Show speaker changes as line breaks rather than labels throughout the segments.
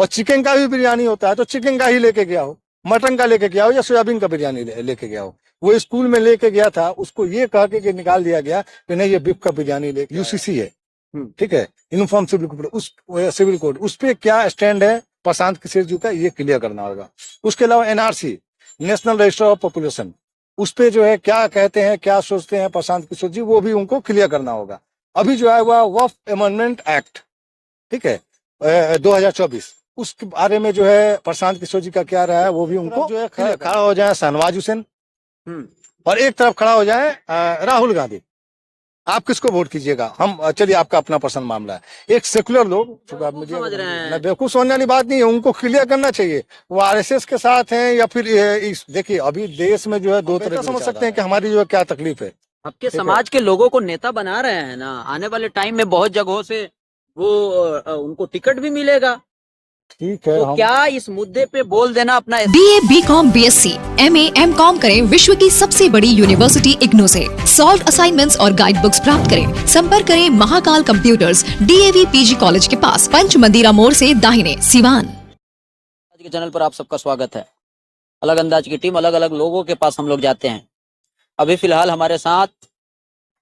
और चिकन का भी बिरयानी होता है तो चिकन का ही लेके गया हो, मटन का लेके गया हो या सोयाबीन का बिरयानी लेके गया हो। वो स्कूल में लेके गया था, उसको ये कह के निकाल दिया गया कि नहीं ये बीफ का बिरयानी लेके, यूसीसी है, ठीक है, यूनिफॉर्म सिविल कोड, उस सिविल कोड, उस पे क्या स्टैंड है प्रशांत किशोर जी का, ये क्लियर करना होगा। उसके अलावा NRC, national register of population, उस पे जो है क्या कहते हैं, क्या सोचते हैं प्रशांत किशोर जी, वो भी उनको क्लियर करना होगा। अभी जो है वह वक्फ अमेंडमेंट एक्ट, ठीक है, 2024, उसके बारे में जो है प्रशांत किशोर जी का क्या रहा है, वो भी उनको जो है खड़ा हो जाए शहनवाज हुसैन और एक तरफ खड़ा हो जाए राहुल गांधी। आप किसको वोट कीजिएगा? हम चलिए आपका अपना पसंद मामला है। एक सेकुलर लोग, आप मुझे
समझ रहे हैं,
बेवकूफ समझने वाली बात नहीं है, उनको क्लियर करना चाहिए वो आरएसएस के साथ हैं या फिर इस, देखिए अभी देश में जो है दो तरह समझ सकते हैं कि हमारी जो है क्या तकलीफ है।
आपके समाज के लोगों को नेता बना रहे हैं ना, आने वाले टाइम में बहुत जगहों से वो उनको टिकट भी मिलेगा।
ठीक है,
तो क्या इस मुद्दे पे बोल देना अपना।
BA, BCom, BSc, MA, MCom करें विश्व की सबसे बड़ी यूनिवर्सिटी इग्नू से। सॉल्व असाइनमेंट्स और गाइड बुक्स प्राप्त करें। संपर्क करें Mahakal computers, DAV PG college के पास, पंच मंदिरा मोड़ से दाहिने, सिवान।
आज के चैनल पर आप सबका स्वागत है। अलग अंदाज की टीम, अलग अलग लोगों के पास हम लोग जाते हैं। अभी फिलहाल हमारे साथ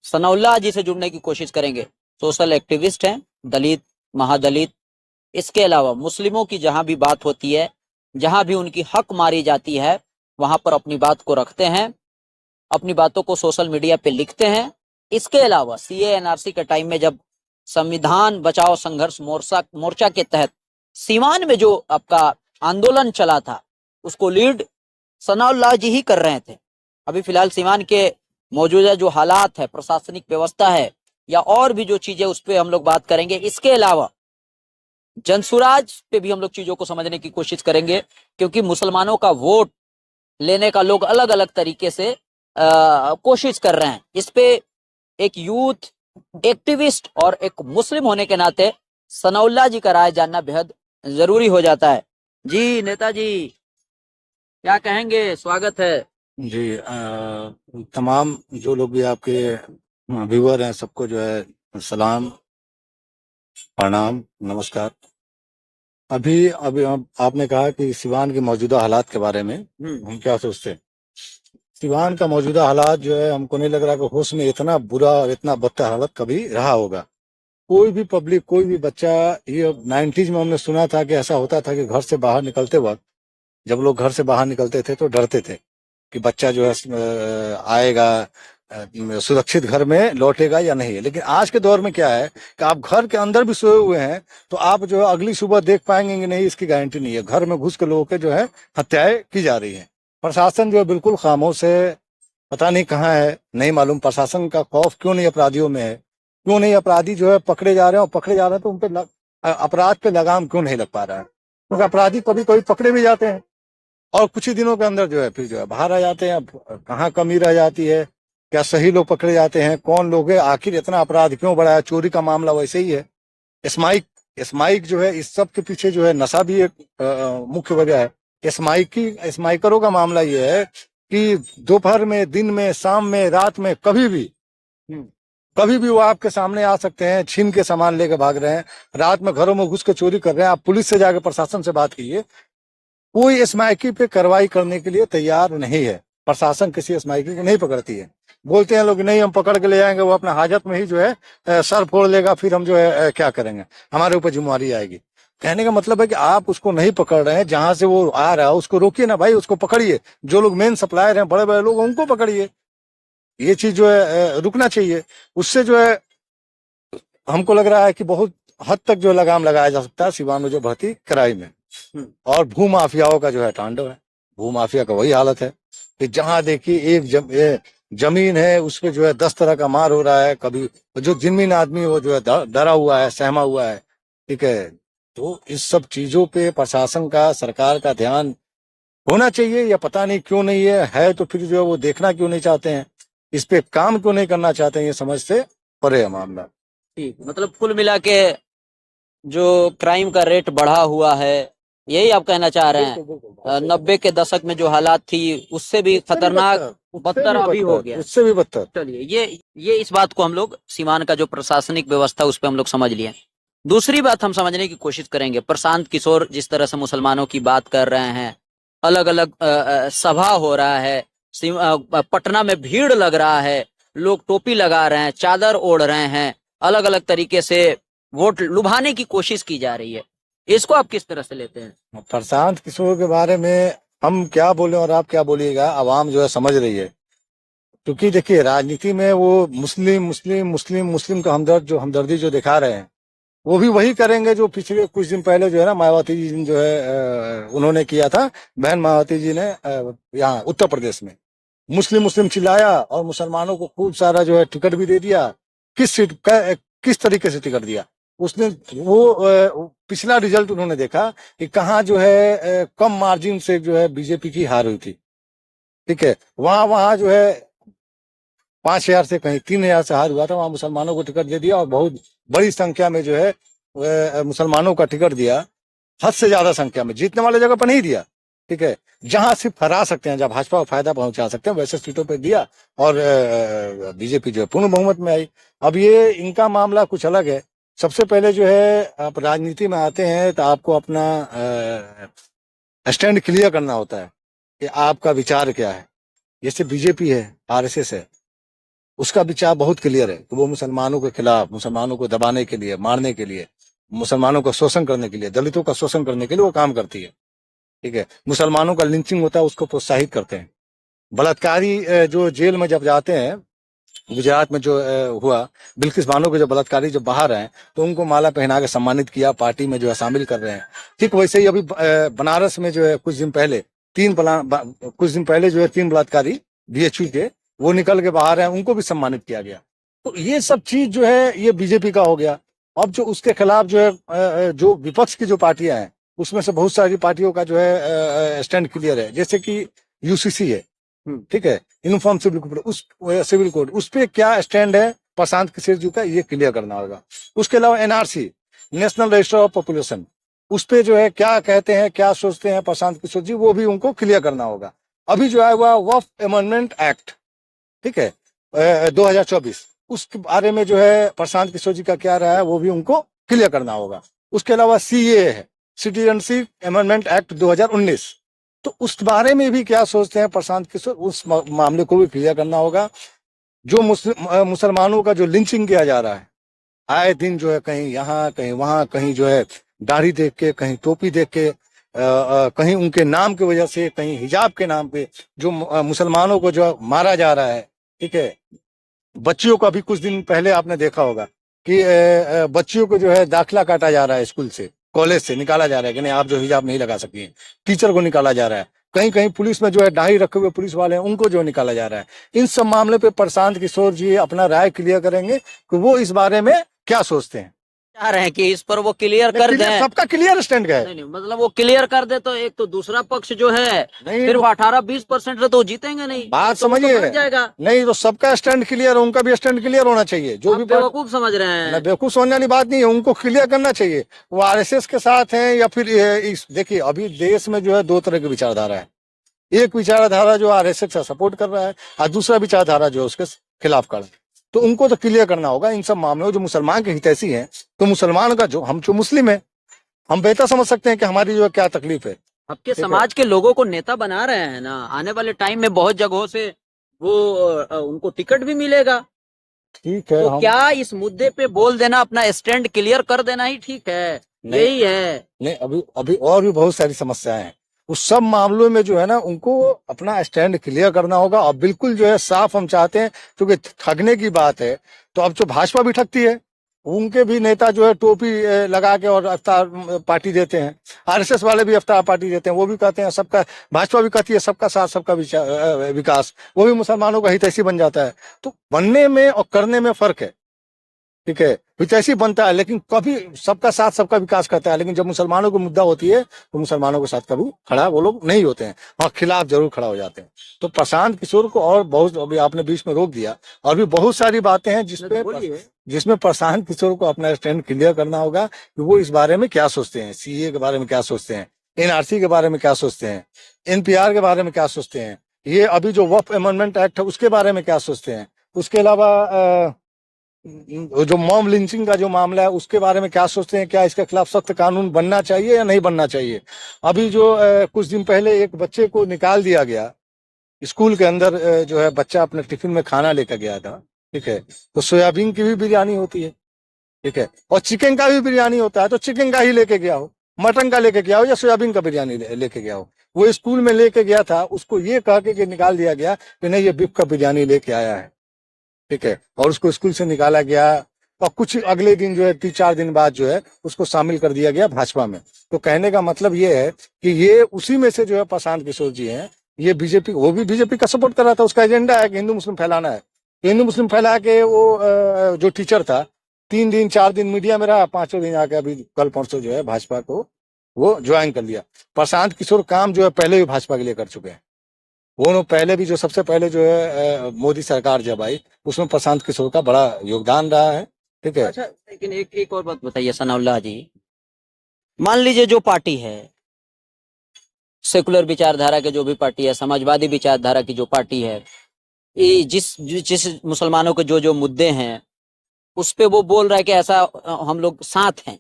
सनाउल्लाह जी से जुड़ने की कोशिश करेंगे। सोशल एक्टिविस्ट हैं, दलित, महादलित, इसके अलावा मुस्लिमों की जहां भी बात होती है, जहां भी उनकी हक मारी जाती है, वहां पर अपनी बात को रखते हैं, अपनी बातों को सोशल मीडिया पे लिखते हैं। इसके अलावा CA NRC के टाइम में जब संविधान बचाओ संघर्ष मोर्चा के तहत सीवान में जो आपका आंदोलन चला था, उसको लीड सनाउल्लाह जी ही कर रहे थे। अभी फिलहाल सीवान के मौजूदा जो हालात है, प्रशासनिक व्यवस्था है या और भी जो चीजें, उस पर हम लोग बात करेंगे। इसके अलावा जनसुराज पे भी हम लोग चीजों को समझने की कोशिश करेंगे, क्योंकि मुसलमानों का वोट लेने का लोग अलग अलग तरीके से कोशिश कर रहे हैं। इस पे एक यूथ एक्टिविस्ट और एक मुस्लिम होने के नाते सनाउल्लाह जी का राय जानना बेहद जरूरी हो जाता है। जी नेताजी, क्या कहेंगे? स्वागत है
जी। तमाम जो लोग भी आपके व्यूअर हैं, सबको जो है सलाम, प्रणाम, नमस्कार। अभी आपने कहा कि सिवान के मौजूदा हालात के बारे में हम क्या सोचते हैं। सिवान का मौजूदा हालात जो है, हमको नहीं लग रहा कि होश में इतना बुरा और इतना बदतर हालत कभी रहा होगा। कोई भी पब्लिक, कोई भी बच्चा, ये 90s में हमने सुना था कि ऐसा होता था कि घर से बाहर निकलते वक्त, जब लोग घर से बाहर निकलते थे तो डरते थे कि बच्चा जो है आएगा, सुरक्षित घर में लौटेगा या नहीं। लेकिन आज के दौर में क्या है कि आप घर के अंदर भी सोए हुए हैं तो आप जो है अगली सुबह देख पाएंगे कि नहीं, इसकी गारंटी नहीं है। घर में घुस के लोगों के जो है हत्याएं की जा रही हैं। प्रशासन जो है बिल्कुल खामोश है, पता नहीं कहाँ है, नहीं मालूम। प्रशासन का खौफ क्यों नहीं अपराधियों में है? क्यों नहीं अपराधी जो है पकड़े जा रहे हैं, और पकड़े जा रहे हैं तो उन पे अपराध पे लगाम क्यों नहीं लग पा रहा है? क्योंकि अपराधी कभी कभी पकड़े भी जाते हैं और कुछ ही दिनों के अंदर जो है फिर जो है बाहर आ जाते हैं। अब कहाँ कमी रह जाती है? क्या सही लोग पकड़े जाते हैं? कौन लोग है? आखिर इतना अपराध क्यों बढ़ा है? चोरी का मामला वैसे ही है। स्माइक जो है, इस सब के पीछे जो है नशा भी एक मुख्य वजह है। स्माइकरों का मामला ये है कि दोपहर में, दिन में, शाम में, रात में, कभी भी वो आपके सामने आ सकते हैं, छीन के सामान लेके भाग रहे हैं, रात में घरों में घुस के चोरी कर रहे हैं। आप पुलिस से जाकर प्रशासन से बात कीजिए, कोई स्माइकी पे कार्रवाई करने के लिए तैयार नहीं है। प्रशासन किसी स्माइकी को नहीं पकड़ती है। बोलते हैं लोग नहीं हम पकड़ के ले जाएंगे, वो अपना हाजत में ही जो है सर फोड़ लेगा, फिर हम जो है क्या करेंगे, हमारे ऊपर जिम्मेवारी आएगी। कहने का मतलब है कि आप उसको नहीं पकड़ रहे हैं, जहां से वो आ रहा है उसको रोकिए ना भाई, उसको पकड़िए। जो लोग मेन सप्लायर हैं, बड़े बड़े लोग, उनको पकड़िए। ये चीज जो है रुकना चाहिए। उससे जो है हमको लग रहा है कि बहुत हद तक जो लगाम लगाया जा सकता है सिवान में जो बढ़ती क्राइम है। और भू माफियाओं का जो है तांडव है। भू माफिया का वही हालत है कि जहां देखिए एक जमीन है, उस पे जो है 10 तरह का मार हो रहा है। कभी जो जिनमीन आदमी वो जो है डरा हुआ है, सहमा हुआ है, ठीक है। तो इस सब चीजों पे प्रशासन का, सरकार का ध्यान होना चाहिए, या पता नहीं क्यों नहीं है तो फिर जो है वो देखना क्यों नहीं चाहते हैं, इस पे काम क्यों नहीं करना चाहते हैं, ये समझ से परे है मामला।
ठीक, मतलब कुल मिला के जो क्राइम का रेट बढ़ा हुआ है, यही आप कहना चाह रहे हैं? 90 के दशक में जो हालात थी उससे भी खतरनाक, बदतर अभी हो गया,
उससे भी बदतर।
चलिए, ये इस बात को हम लोग सीवान का जो प्रशासनिक व्यवस्था उस पर हम लोग समझ लिए। दूसरी बात हम समझने की कोशिश करेंगे, प्रशांत किशोर जिस तरह से मुसलमानों की बात कर रहे हैं, अलग अलग सभा हो रहा है, पटना में भीड़ लग रहा है, लोग टोपी लगा रहे हैं, चादर ओढ़ रहे हैं, अलग अलग तरीके से वोट लुभाने की कोशिश की जा रही है, इसको आप किस तरह से लेते हैं?
प्रशांत किशोर के बारे में हम क्या बोले और आप क्या बोलिएगा, आवाम जो है समझ रही है। क्योंकि देखिए राजनीति में वो मुस्लिम मुस्लिम मुस्लिम मुस्लिम का हमदर्दी जो दिखा रहे हैं, वो भी वही करेंगे जो पिछले कुछ दिन पहले जो है ना मायावती जी ने जो है उन्होंने किया था। बहन मायावती जी ने यहाँ उत्तर प्रदेश में मुस्लिम मुस्लिम चिल्लाया और मुसलमानों को खूब सारा जो है टिकट भी दे दिया। किस तरीके से टिकट दिया उसने, वो पिछला रिजल्ट उन्होंने देखा कि कहाँ जो है कम मार्जिन से जो है बीजेपी की हार हुई थी। ठीक है, वहां जो है 5,000 से कहीं 3,000 से हार हुआ था, वहां मुसलमानों को टिकट दे दिया और बहुत बड़ी संख्या में जो है मुसलमानों का टिकट दिया। हद से ज्यादा संख्या में, जीतने वाले जगह पर नहीं दिया। ठीक है, जहां सिर्फ हरा सकते हैं, जहां भाजपा को फायदा पहुंचा सकते हैं वैसे सीटों पे दिया और बीजेपी जो है पूर्ण बहुमत में आई। अब ये इनका मामला कुछ अलग है। सबसे पहले जो है आप राजनीति में आते हैं तो आपको अपना स्टैंड क्लियर करना होता है कि आपका विचार क्या है। जैसे बीजेपी है, आरएसएस है, उसका विचार बहुत क्लियर है कि वो मुसलमानों के खिलाफ, मुसलमानों को दबाने के लिए, मारने के लिए, मुसलमानों का शोषण करने के लिए, दलितों का शोषण करने के लिए वो काम करती है। ठीक है, मुसलमानों का लिंचिंग होता है उसको प्रोत्साहित करते हैं। बलात्कारी जो जेल में जब जाते हैं, गुजरात में जो हुआ, बिल्किस बानो के जो बलात्कारी जो बाहर आए तो उनको माला पहना के सम्मानित किया, पार्टी में जो है शामिल कर रहे हैं। ठीक वैसे ही अभी बनारस में जो है कुछ दिन पहले जो है 3 बलात्कारी बीएचयू के वो निकल के बाहर हैं, उनको भी सम्मानित किया गया। तो ये सब चीज जो है ये बीजेपी का हो गया। अब जो उसके खिलाफ जो है जो विपक्ष की जो पार्टियां हैं उसमें से बहुत सारी पार्टियों का जो है स्टैंड क्लियर है। जैसे कि यूसीसी है, ठीक है, यूनिफॉर्म सिविल कोड, उस पे क्या स्टैंड है प्रशांत किशोर जी का, ये क्लियर करना होगा। उसके अलावा NRC, national register of population, उस पे जो है क्या कहते हैं, क्या सोचते हैं प्रशांत किशोर जी, वो भी उनको क्लियर करना होगा। अभी जो है वह वक्फ अमेंडमेंट एक्ट, ठीक है, 2024, उसके बारे में जो है प्रशांत किशोर जी का क्या रहा है वो भी उनको क्लियर करना होगा। उसके अलावा सीए है, सिटीजनशिप अमेंडमेंट एक्ट 2019, तो उस बारे में भी क्या सोचते हैं प्रशांत किशोर, उस मामले को भी क्लियर करना होगा। जो मुसलमानों का जो लिंचिंग किया जा रहा है आए दिन, जो है कहीं यहाँ कहीं वहां, कहीं जो है दाढ़ी देख के, कहीं टोपी देख के, कहीं उनके नाम की वजह से, कहीं हिजाब के नाम पे जो मुसलमानों को जो मारा जा रहा है। ठीक है, बच्चियों का भी कुछ दिन पहले आपने देखा होगा कि बच्चियों को जो है दाखिला काटा जा रहा है, स्कूल से, कॉलेज से निकाला जा रहा है कि नहीं आप जो हिजाब नहीं लगा सकती हैं। टीचर को निकाला जा रहा है, कहीं कहीं पुलिस में जो है दाढ़ी रखे हुए पुलिस वाले हैं उनको जो निकाला जा रहा है। इन सब मामले पे प्रशांत किशोर जी अपना राय क्लियर करेंगे कि वो इस बारे में क्या सोचते हैं।
चाह रहे हैं कि इस पर वो क्लियर कर दें,
सबका क्लियर स्टैंड है।
नहीं, मतलब वो क्लियर कर दे तो एक तो दूसरा पक्ष जो है
नहीं,
सिर्फ 18-20% तो जीतेंगे नहीं,
बात
तो
समझिए,
तो जाएगा।
नहीं तो सबका स्टैंड क्लियर, उनका भी स्टैंड क्लियर होना चाहिए। जो भी
बेवकूफ समझ रहे हैं,
बेवकूफ होने वाली बात नहीं है, उनको क्लियर करना चाहिए। वो आरएसएस के साथ हैं या फिर देखिए अभी देश में जो है 2 तरह की विचारधारा है। एक विचारधारा जो आरएसएस का सपोर्ट कर रहा है और दूसरा विचारधारा जो उसके खिलाफ खड़ा है। तो उनको तो क्लियर करना होगा इन सब मामलों। जो मुसलमान के हितैषी हैं, तो मुसलमान का जो मुस्लिम है, हम बेहतर समझ सकते हैं कि हमारी जो है क्या तकलीफ है।
आपके समाज के लोगों को नेता बना रहे हैं ना, आने वाले टाइम में बहुत जगहों से वो उनको टिकट भी मिलेगा।
ठीक है,
तो क्या इस मुद्दे पे बोल देना, अपना स्टैंड क्लियर कर देना ही ठीक है? यही है।
नहीं, अभी और भी बहुत सारी समस्याएं हैं। उस सब मामलों में जो है ना उनको अपना स्टैंड क्लियर करना होगा और बिल्कुल जो है साफ हम चाहते हैं। क्योंकि ठगने की बात है तो अब जो भाजपा भी ठगती है, उनके भी नेता जो है टोपी लगा के और अफ्तार पार्टी देते हैं। आरएसएस वाले भी अफ्तार पार्टी देते हैं, वो भी कहते हैं सबका, भाजपा भी कहती है सबका साथ सबका विकास, वो भी मुसलमानों का हितैषी बन जाता है। तो बनने में और करने में फर्क है। ठीक है, हितैषी बनता है लेकिन कभी सबका साथ सबका विकास करता है, लेकिन जब मुसलमानों को मुद्दा होती है तो मुसलमानों के साथ कभी खड़ा वो लोग नहीं होते हैं, वहां खिलाफ जरूर खड़ा हो जाते हैं। तो प्रशांत किशोर को और बहुत, अभी आपने बीच में रोक दिया, और भी बहुत सारी बातें हैं जिसमें प्रशांत किशोर को अपना स्टैंड क्लियर करना होगा कि वो इस बारे में क्या सोचते हैं, सीए के बारे में क्या सोचते हैं, एनआरसी के बारे में क्या सोचते हैं, एनपीआर के बारे में क्या सोचते हैं, ये अभी जो वक्फ अमेंडमेंट एक्ट है उसके बारे में क्या सोचते हैं। उसके अलावा जो मॉब लिंचिंग का जो मामला है उसके बारे में क्या सोचते हैं, क्या इसके खिलाफ सख्त कानून बनना चाहिए या नहीं बनना चाहिए। अभी जो कुछ दिन पहले एक बच्चे को निकाल दिया गया स्कूल के अंदर, जो है बच्चा अपने टिफिन में खाना लेकर गया था, ठीक है, तो सोयाबीन की भी बिरयानी होती है, ठीक है, और चिकन का भी बिरयानी होता है, तो चिकन का ही लेके गया हो, मटन का लेके गया हो या सोयाबीन का बिरयानी लेके गया हो। वो स्कूल में लेके गया था, उसको ये कह के निकाल दिया गया कि नहीं ये बीफ का बिरयानी लेके आया है, ठीक है, और उसको स्कूल से निकाला गया। और कुछ अगले दिन जो है 3-4 दिन बाद जो है उसको शामिल कर दिया गया भाजपा में। तो कहने का मतलब ये है कि ये उसी में से जो है प्रशांत किशोर जी हैं, ये बीजेपी, वो भी बीजेपी का सपोर्ट कर रहा था, उसका एजेंडा है कि हिंदू मुस्लिम फैलाना है। हिंदू मुस्लिम फैला के वो जो टीचर था 3 दिन 4 दिन मीडिया में रहा, 5वें दिन आके अभी कल परसों जो है भाजपा को वो ज्वाइन कर लिया। प्रशांत किशोर काम जो है पहले भी भाजपा के लिए कर चुके हैं। वो पहले भी जो सबसे पहले जो है मोदी सरकार जब आई उसमें प्रशांत किशोर का बड़ा योगदान रहा है, ठीक है।
अच्छा, लेकिन एक और बात बताइए सनाउल्लाह जी, मान लीजिए जो पार्टी है, सेकुलर विचारधारा के जो भी पार्टी है, समाजवादी विचारधारा की जो पार्टी है, ये जिस मुसलमानों के जो जो मुद्दे हैं उस पे वो बोल रहा है कि ऐसा हम लोग साथ हैं,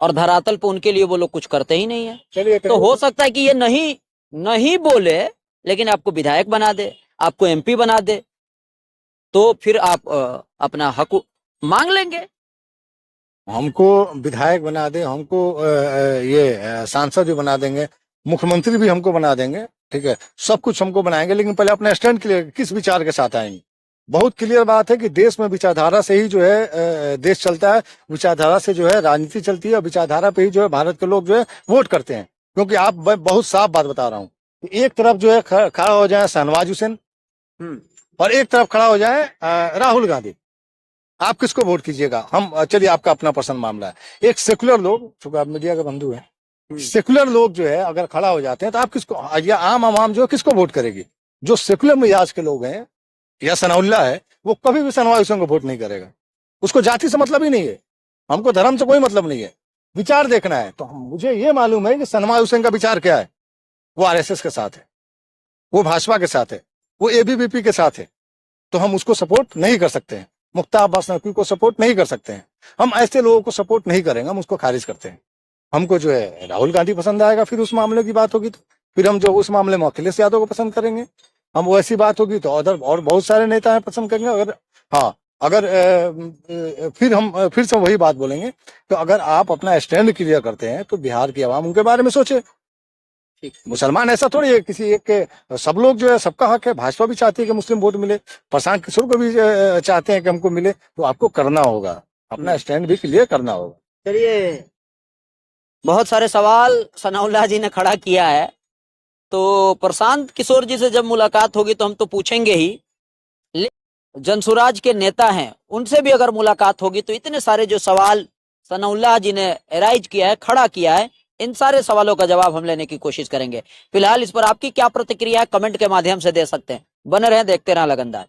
और धरातल पे उनके लिए वो लोग कुछ करते ही नहीं है।
चलिए
तो हो सकता है कि ये नहीं बोले, लेकिन आपको विधायक बना दे, आपको एमपी बना दे, तो फिर आप अपना हक मांग लेंगे।
हमको विधायक बना दे, हमको सांसद भी बना देंगे, मुख्यमंत्री भी हमको बना देंगे, ठीक है, सब कुछ हमको बनाएंगे, लेकिन पहले अपना स्टैंड क्लियर किस विचार के साथ आएंगे। बहुत क्लियर बात है कि देश में विचारधारा से ही जो है देश चलता है, विचारधारा से जो है राजनीति चलती है, और विचारधारा पे ही जो है भारत के लोग जो है वोट करते हैं। क्योंकि आप बहुत साफ बात बता रहा हूँ, एक तरफ जो है खड़ा हो जाए शहनवाज हुसैन और एक तरफ खड़ा हो जाए राहुल गांधी, आप किसको वोट कीजिएगा। हम चलिए आपका अपना पसंद मामला है। एक सेकुलर लोग, चूंकि आप मीडिया के बंधु हैं, सेकुलर लोग जो है अगर खड़ा हो जाते हैं तो आप किसको, या आम आवाम जो है किसको वोट करेगी। जो सेकुलर मिजाज के लोग हैं या सनाउल्लाह है, वो कभी भी शहनवाज हुसैन को वोट नहीं करेगा। उसको जाति से मतलब ही नहीं है, हमको धर्म से कोई मतलब नहीं है, विचार देखना है। तो मुझे ये मालूम है कि शहनवाज हुसैन का विचार क्या है। वो आरएसएस के साथ है, वो भाजपा के साथ है, वो एबीवीपी के साथ है, तो हम उसको सपोर्ट नहीं कर सकते हैं। मुख्तार अब्बास नकवी को सपोर्ट नहीं कर सकते हैं, हम ऐसे लोगों को सपोर्ट नहीं करेंगे, हम उसको खारिज करते हैं। हमको जो है राहुल गांधी पसंद आएगा, फिर उस मामले की बात होगी तो फिर हम जो उस मामले में अखिलेश यादव को पसंद करेंगे। हम वैसी बात होगी तो अदर और बहुत सारे नेता हैं पसंद करेंगे। अगर हाँ, अगर फिर से वही बात बोलेंगे, तो अगर आप अपना स्टैंड क्लियर करते हैं तो बिहार की आवाम उनके बारे में सोचे। मुसलमान ऐसा थोड़ी है किसी एक के, सब लोग जो है, सबका हक है। भाजपा भी चाहती है कि मुस्लिम वोट मिले, प्रशांत किशोर को भी चाहते हैं कि हमको मिले, तो आपको करना होगा, अपना स्टैंड भी क्लियर करना होगा।
चलिए, बहुत सारे सवाल सनाउल्लाह जी ने खड़ा किया है, तो प्रशांत किशोर जी से जब मुलाकात होगी तो हम तो पूछेंगे ही। जनसुराज के नेता हैं, उनसे भी अगर मुलाकात होगी तो इतने सारे जो सवाल सनाउल्लाह जी ने एराइज किया है, खड़ा किया है, इन सारे सवालों का जवाब हम लेने की कोशिश करेंगे। फिलहाल इस पर आपकी क्या प्रतिक्रिया है, कमेंट के माध्यम से दे सकते हैं। बने रहें, देखते रहें अलग अंदाज।